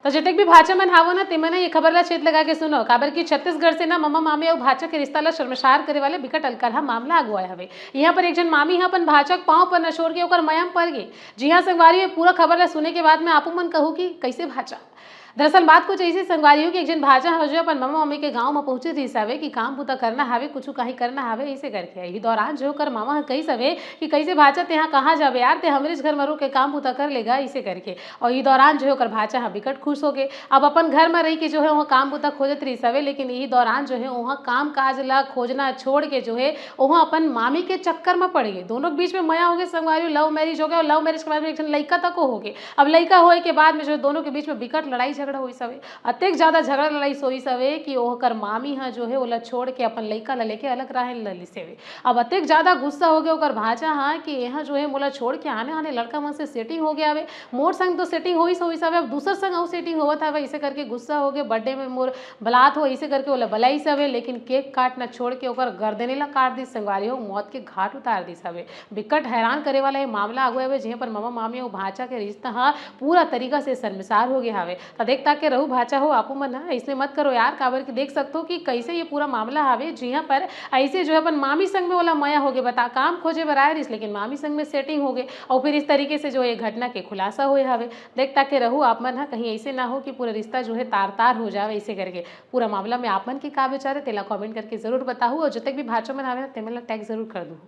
तो जतेक भी भाचा मन हावो ना तेमन ये खबर ला चेत लगा के सुनो काबर की छत्तीसगढ़ से ना ममा मामी और भाचा के रिश्ता ला शर्मसार करे वाले बिकट अलकरहा मामला आगू आए हवे। यहाँ पर एक जन मामी ह अपन भाचा के पांव पर नचोड़ के ओकर मयाम पड़ गए। जी हाँ संगवारी, पूरा खबर ला सुने के बाद में आपू मन कहूँ कि कैसे भाचा। दरअसल बात कुछ ऐसी संगवारी हो कि एक जन भाजा हो जो अपन मामा मम्मी के गांव में पहुंचे थी सवे कि काम बुता करना हावे कुछ कहीं करना हावे ऐसे करके यही दौरान जो कर मामा कही सवे कि कैसे भाचा ते यहाँ कहाँ जावे यार, ते हमरे घर में रो के काम बुता कर लेगा इसे करके। और ये दौरान जो है कर भाचा हाँ बिकट खुश हो गए। अब अपन घर में रह के जो है वहाँ काम बुता खोजत रही सवे, लेकिन यही दौरान जो है वहाँ काम काज ला खोजना छोड़ के जो है वहाँ अपन मामी के चक्कर में पड़ गए। दोनों के बीच में मया हो गए संगवारी, लव मैरिज हो गया और लव मैरिज के बाद में एक लड़का तक हो गए। अब लड़का होए के बाद में जो दोनों के बीच में बिकट लड़ाई झगड़ा हुई सवे, अतेक ज्यादा झगड़ा लड़ाई सोई सवे कि ओकर मामी हाँ जो है ओला छोड़ के अपन लड़का ला लेके अलग रहे लली सेवे। अब अतेक ज्यादा गुस्सा हो गया ओकर भाजा हाँ कि यहाँ जो है मोला छोड़ के आने आने लड़का मन से सेटिंग हो गया हवे, मोर संग तो सेटिंग हो ही सवे, अब दूसर संग और सेटिंग होवत हवे ऐसे करके गुस्सा हो गए। बर्थडे में मोर बलात हो ऐसे करके ओला बलाई सवे, लेकिन केक काट न छोड़ के ओकर गर्दने ला काट दी संगवारी हो, मौत के घाट उतार दी सवे। बिकट हैरान करे वाला ये मामला आगो हवे जहाँ पर मामा मामी और भाचा के रिश्ता हाँ पूरा तरीका से शर्मसार हो गया हवे। तो देख ताक के रहू भाचा हो आपू मन है इसने मत करो यार, काबर की देख सकते हो कि कैसे ये पूरा मामला हावे जिहाँ पर ऐसे जो है अपन मामी संग में वाला मया हो गए। बता काम खोजे बर आए रिस लेकिन मामी संग में सेटिंग हो गए और फिर इस तरीके से जो है घटना के खुलासा हुए हवे। देख ताक के रहू आप मन है कहीं ऐसे ना हो कि पूरा रिश्ता जो है तार तार हो जाए ऐसे करके। पूरा मामला में आप मन के का विचार है तेला कमेंट करके जरूर बताओ और जतक भी भाचा मन आवे तेमन ला टैग जरूर कर दू।